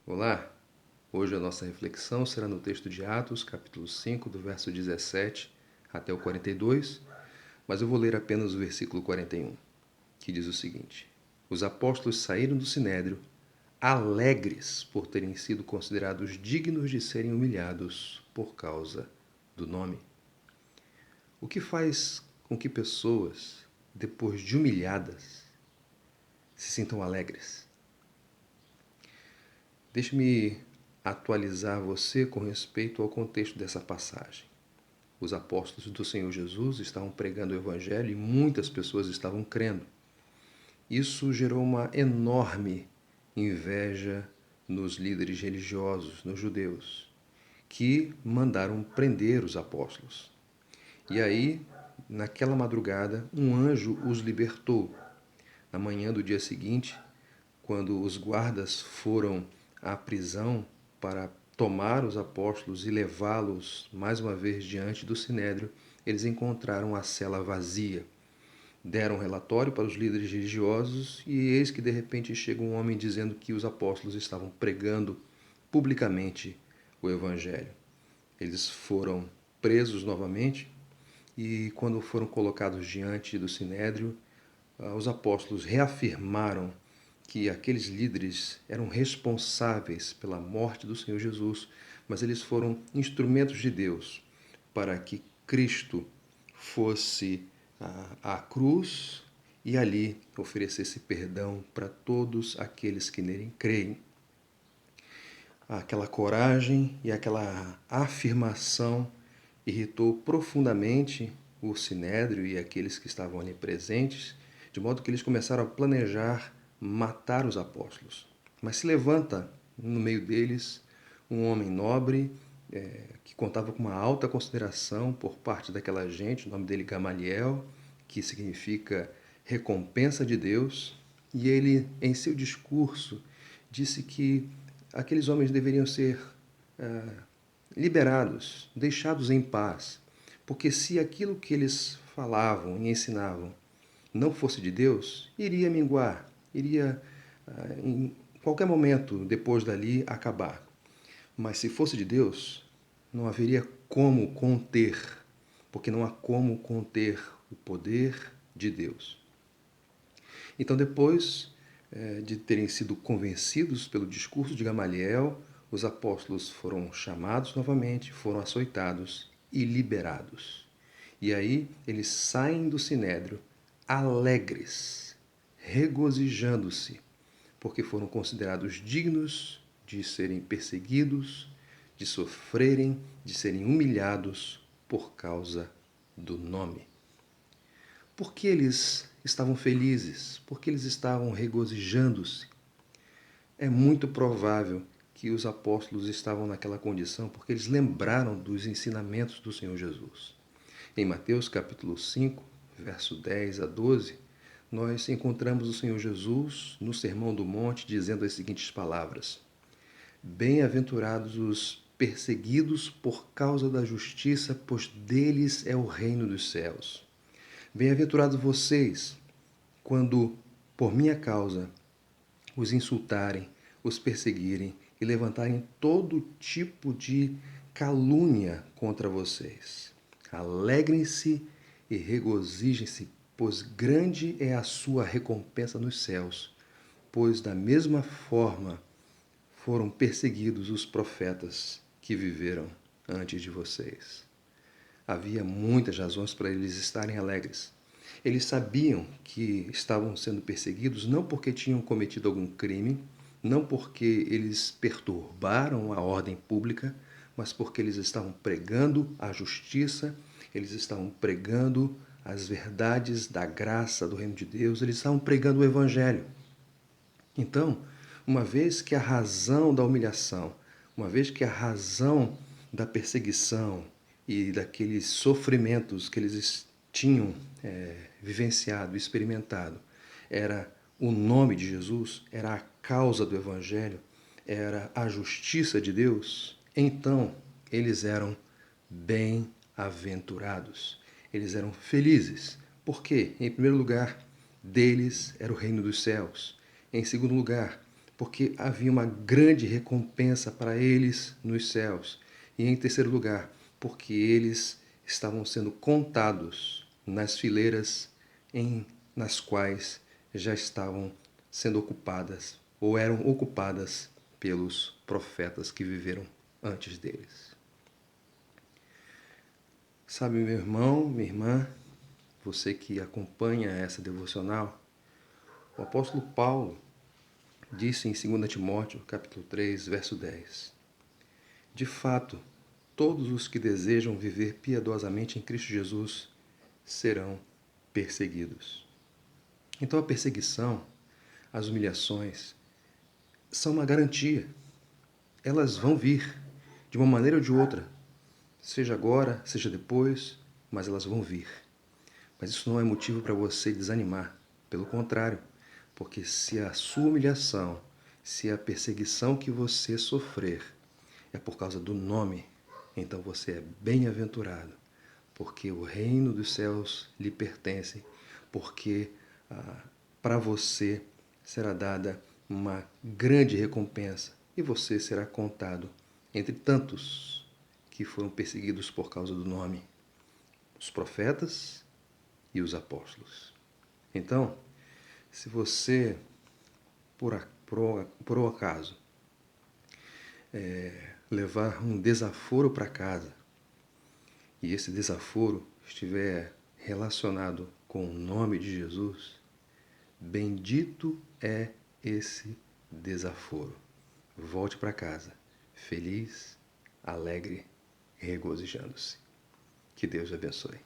Olá! Hoje a nossa reflexão será no texto de Atos, capítulo 5, do verso 17 até o 42, mas eu vou ler apenas o versículo 41, que diz o seguinte: Os apóstolos saíram do sinédrio, alegres por terem sido considerados dignos de serem humilhados por causa do nome. O que faz com que pessoas, depois de humilhadas, se sintam alegres? Deixe-me atualizar você com respeito ao contexto dessa passagem. Os apóstolos do Senhor Jesus estavam pregando o Evangelho e muitas pessoas estavam crendo. Isso gerou uma enorme inveja nos líderes religiosos, nos judeus, que mandaram prender os apóstolos. E aí, naquela madrugada, um anjo os libertou. Na manhã do dia seguinte, quando os guardas foram à prisão para tomar os apóstolos e levá-los mais uma vez diante do sinédrio, eles encontraram a cela vazia. Deram relatório para os líderes religiosos e eis que de repente chega um homem dizendo que os apóstolos estavam pregando publicamente o evangelho. Eles foram presos novamente e quando foram colocados diante do sinédrio, os apóstolos reafirmaram que aqueles líderes eram responsáveis pela morte do Senhor Jesus, mas eles foram instrumentos de Deus para que Cristo fosse à cruz e ali oferecesse perdão para todos aqueles que nele creem. Aquela coragem e aquela afirmação irritou profundamente o sinédrio e aqueles que estavam ali presentes, de modo que eles começaram a planejar matar os apóstolos. Mas se levanta no meio deles um homem nobre, que contava com uma alta consideração por parte daquela gente, o nome dele Gamaliel, que significa recompensa de Deus, e ele, em seu discurso, disse que aqueles homens deveriam ser liberados, deixados em paz, porque se aquilo que eles falavam e ensinavam não fosse de Deus, iria minguar, iria em qualquer momento depois dali acabar. Mas se fosse de Deus, não haveria como conter, porque não há como conter o poder de Deus. Então, depois de terem sido convencidos pelo discurso de Gamaliel, os apóstolos foram chamados novamente, foram açoitados e liberados. E aí eles saem do sinédrio alegres, regozijando-se, porque foram considerados dignos de serem perseguidos, de sofrerem, de serem humilhados por causa do nome. Por que eles estavam felizes? Por que eles estavam regozijando-se? É muito provável que os apóstolos estavam naquela condição porque eles lembraram dos ensinamentos do Senhor Jesus. Em Mateus capítulo 5, verso 10 a 12, nós encontramos o Senhor Jesus no Sermão do Monte dizendo as seguintes palavras: Bem-aventurados os perseguidos por causa da justiça, pois deles é o reino dos céus. Bem-aventurados vocês, quando, por minha causa, os insultarem, os perseguirem e levantarem todo tipo de calúnia contra vocês. Alegrem-se e regozijem-se, pois grande é a sua recompensa nos céus, pois da mesma forma foram perseguidos os profetas que viveram antes de vocês. Havia muitas razões para eles estarem alegres. Eles sabiam que estavam sendo perseguidos não porque tinham cometido algum crime, não porque eles perturbaram a ordem pública, mas porque eles estavam pregando a justiça, eles estavam pregando as verdades da graça do reino de Deus, eles estavam pregando o Evangelho. Então, uma vez que a razão da humilhação, uma vez que a razão da perseguição e daqueles sofrimentos que eles tinham vivenciado, experimentado, era o nome de Jesus, era a causa do Evangelho, era a justiça de Deus, então eles eram bem-aventurados, eles eram felizes. Por quê? Em primeiro lugar, deles era o reino dos céus. Em segundo lugar, porque havia uma grande recompensa para eles nos céus. E em terceiro lugar, porque eles estavam sendo contados nas fileiras nas quais já estavam sendo ocupadas ou eram ocupadas pelos profetas que viveram antes deles. Sabe, meu irmão, minha irmã, você que acompanha essa devocional, o apóstolo Paulo disse em 2 Timóteo, capítulo 3, verso 10: De fato, todos os que desejam viver piedosamente em Cristo Jesus serão perseguidos. Então a perseguição, as humilhações, são uma garantia. Elas vão vir, de uma maneira ou de outra, seja agora, seja depois, mas elas vão vir. Mas isso não é motivo para você desanimar. Pelo contrário, porque se a sua humilhação, se a perseguição que você sofrer é por causa do nome, então você é bem-aventurado, porque o reino dos céus lhe pertence, porque para você será dada uma grande recompensa e você será contado entre tantos que foram perseguidos por causa do nome, os profetas e os apóstolos. Então, se você, por um acaso, levar um desaforo para casa e esse desaforo estiver relacionado com o nome de Jesus, bendito é esse desaforo. Volte para casa, feliz, alegre, regozijando-se. Que Deus abençoe.